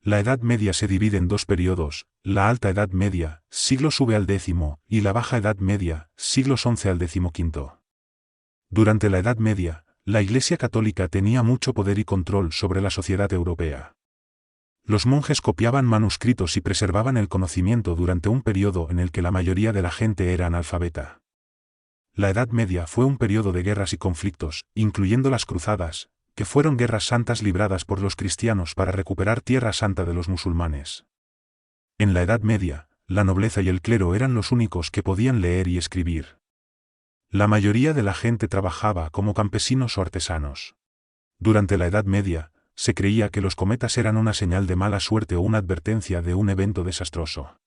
La Edad Media se divide en dos periodos, la Alta Edad Media, siglos IX al X, y la Baja Edad Media, siglos XI al XV. Durante la Edad Media, la Iglesia Católica tenía mucho poder y control sobre la sociedad europea. Los monjes copiaban manuscritos y preservaban el conocimiento durante un periodo en el que la mayoría de la gente era analfabeta. La Edad Media fue un periodo de guerras y conflictos, incluyendo las cruzadas, que fueron guerras santas libradas por los cristianos para recuperar Tierra Santa de los musulmanes. En la Edad Media, la nobleza y el clero eran los únicos que podían leer y escribir. La mayoría de la gente trabajaba como campesinos o artesanos. Durante la Edad Media, se creía que los cometas eran una señal de mala suerte o una advertencia de un evento desastroso.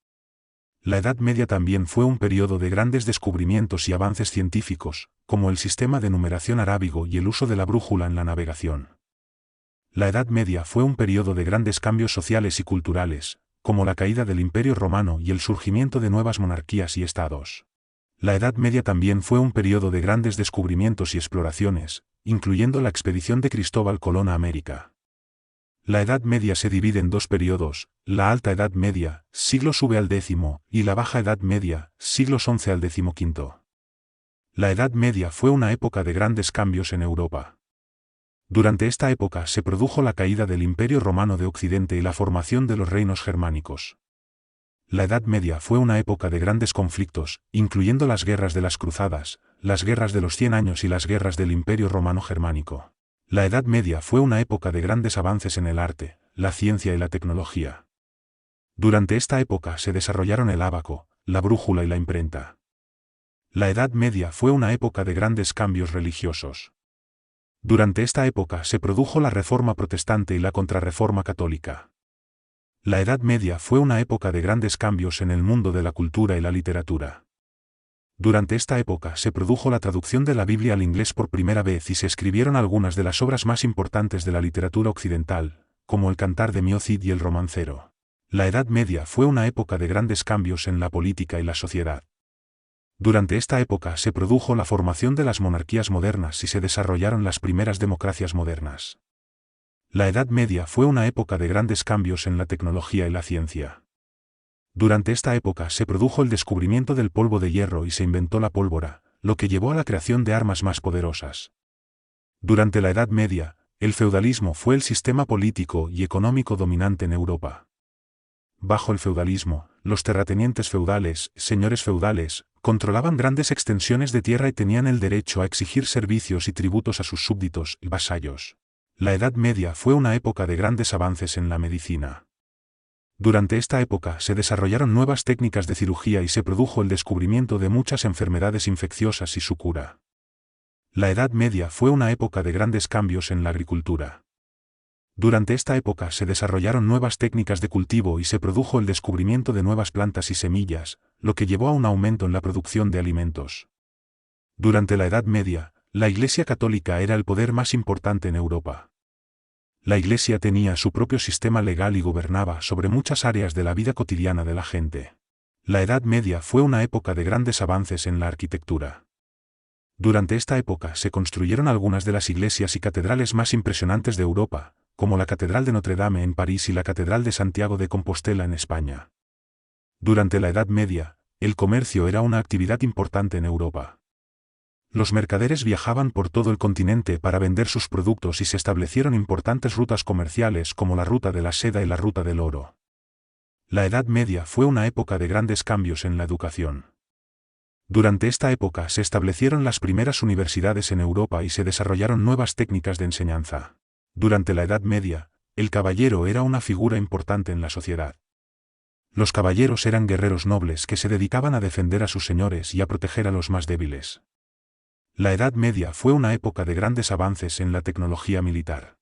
La Edad Media también fue un periodo de grandes descubrimientos y avances científicos, como el sistema de numeración arábigo y el uso de la brújula en la navegación. La Edad Media fue un periodo de grandes cambios sociales y culturales, como la caída del Imperio Romano y el surgimiento de nuevas monarquías y estados. La Edad Media también fue un periodo de grandes descubrimientos y exploraciones, incluyendo la expedición de Cristóbal Colón a América. La Edad Media se divide en dos periodos, la Alta Edad Media, siglos IX al X, y la Baja Edad Media, siglos XI al XV. La Edad Media fue una época de grandes cambios en Europa. Durante esta época se produjo la caída del Imperio Romano de Occidente y la formación de los reinos germánicos. La Edad Media fue una época de grandes conflictos, incluyendo las guerras de las Cruzadas, las guerras de los 100 años y las guerras del Imperio Romano Germánico. La Edad Media fue una época de grandes avances en el arte, la ciencia y la tecnología. Durante esta época se desarrollaron el ábaco, la brújula y la imprenta. La Edad Media fue una época de grandes cambios religiosos. Durante esta época se produjo la Reforma Protestante y la Contrarreforma Católica. La Edad Media fue una época de grandes cambios en el mundo de la cultura y la literatura. Durante esta época se produjo la traducción de la Biblia al inglés por primera vez y se escribieron algunas de las obras más importantes de la literatura occidental, como el Cantar de Mio Cid y el Romancero. La Edad Media fue una época de grandes cambios en la política y la sociedad. Durante esta época se produjo la formación de las monarquías modernas y se desarrollaron las primeras democracias modernas. La Edad Media fue una época de grandes cambios en la tecnología y la ciencia. Durante esta época se produjo el descubrimiento del polvo de hierro y se inventó la pólvora, lo que llevó a la creación de armas más poderosas. Durante la Edad Media, el feudalismo fue el sistema político y económico dominante en Europa. Bajo el feudalismo, los terratenientes feudales, señores feudales, controlaban grandes extensiones de tierra y tenían el derecho a exigir servicios y tributos a sus súbditos y vasallos. La Edad Media fue una época de grandes avances en la medicina. Durante esta época se desarrollaron nuevas técnicas de cirugía y se produjo el descubrimiento de muchas enfermedades infecciosas y su cura. La Edad Media fue una época de grandes cambios en la agricultura. Durante esta época se desarrollaron nuevas técnicas de cultivo y se produjo el descubrimiento de nuevas plantas y semillas, lo que llevó a un aumento en la producción de alimentos. Durante la Edad Media, la Iglesia Católica era el poder más importante en Europa. La Iglesia tenía su propio sistema legal y gobernaba sobre muchas áreas de la vida cotidiana de la gente. La Edad Media fue una época de grandes avances en la arquitectura. Durante esta época se construyeron algunas de las iglesias y catedrales más impresionantes de Europa, como la Catedral de Notre Dame en París y la Catedral de Santiago de Compostela en España. Durante la Edad Media, el comercio era una actividad importante en Europa. Los mercaderes viajaban por todo el continente para vender sus productos y se establecieron importantes rutas comerciales como la Ruta de la Seda y la Ruta del Oro. La Edad Media fue una época de grandes cambios en la educación. Durante esta época se establecieron las primeras universidades en Europa y se desarrollaron nuevas técnicas de enseñanza. Durante la Edad Media, el caballero era una figura importante en la sociedad. Los caballeros eran guerreros nobles que se dedicaban a defender a sus señores y a proteger a los más débiles. La Edad Media fue una época de grandes avances en la tecnología militar.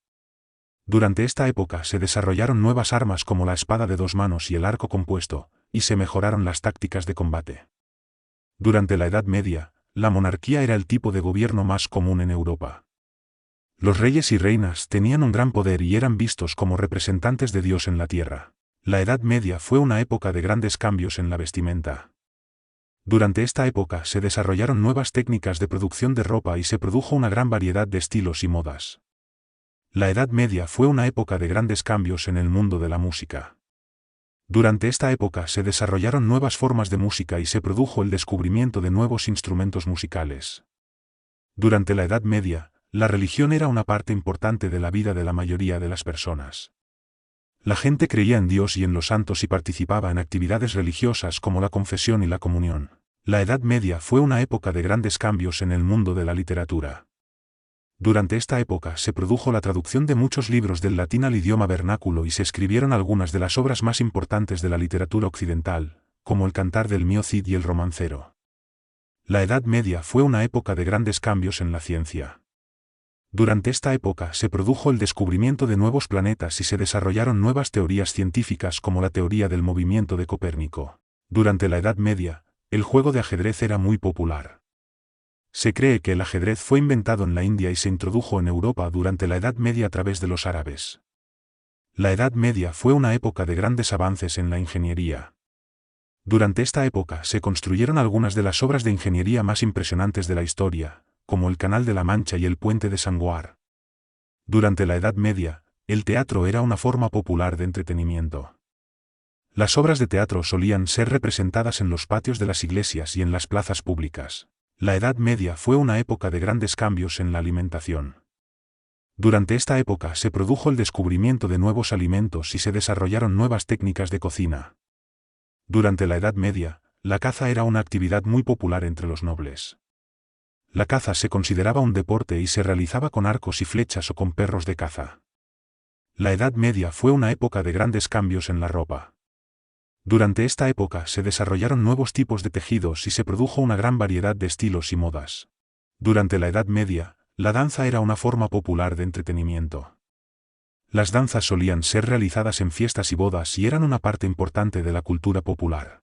Durante esta época se desarrollaron nuevas armas como la espada de 2 manos y el arco compuesto, y se mejoraron las tácticas de combate. Durante la Edad Media, la monarquía era el tipo de gobierno más común en Europa. Los reyes y reinas tenían un gran poder y eran vistos como representantes de Dios en la tierra. La Edad Media fue una época de grandes cambios en la vestimenta. Durante esta época se desarrollaron nuevas técnicas de producción de ropa y se produjo una gran variedad de estilos y modas. La Edad Media fue una época de grandes cambios en el mundo de la música. Durante esta época se desarrollaron nuevas formas de música y se produjo el descubrimiento de nuevos instrumentos musicales. Durante la Edad Media, la religión era una parte importante de la vida de la mayoría de las personas. La gente creía en Dios y en los santos y participaba en actividades religiosas como la confesión y la comunión. La Edad Media fue una época de grandes cambios en el mundo de la literatura. Durante esta época se produjo la traducción de muchos libros del latín al idioma vernáculo y se escribieron algunas de las obras más importantes de la literatura occidental, como el Cantar del Mio Cid y el Romancero. La Edad Media fue una época de grandes cambios en la ciencia. Durante esta época se produjo el descubrimiento de nuevos planetas y se desarrollaron nuevas teorías científicas como la teoría del movimiento de Copérnico. Durante la Edad Media, el juego de ajedrez era muy popular. Se cree que el ajedrez fue inventado en la India y se introdujo en Europa durante la Edad Media a través de los árabes. La Edad Media fue una época de grandes avances en la ingeniería. Durante esta época se construyeron algunas de las obras de ingeniería más impresionantes de la historia, como el Canal de la Mancha y el Puente de Sangoar. Durante la Edad Media, el teatro era una forma popular de entretenimiento. Las obras de teatro solían ser representadas en los patios de las iglesias y en las plazas públicas. La Edad Media fue una época de grandes cambios en la alimentación. Durante esta época se produjo el descubrimiento de nuevos alimentos y se desarrollaron nuevas técnicas de cocina. Durante la Edad Media, la caza era una actividad muy popular entre los nobles. La caza se consideraba un deporte y se realizaba con arcos y flechas o con perros de caza. La Edad Media fue una época de grandes cambios en la ropa. Durante esta época se desarrollaron nuevos tipos de tejidos y se produjo una gran variedad de estilos y modas. Durante la Edad Media, la danza era una forma popular de entretenimiento. Las danzas solían ser realizadas en fiestas y bodas y eran una parte importante de la cultura popular.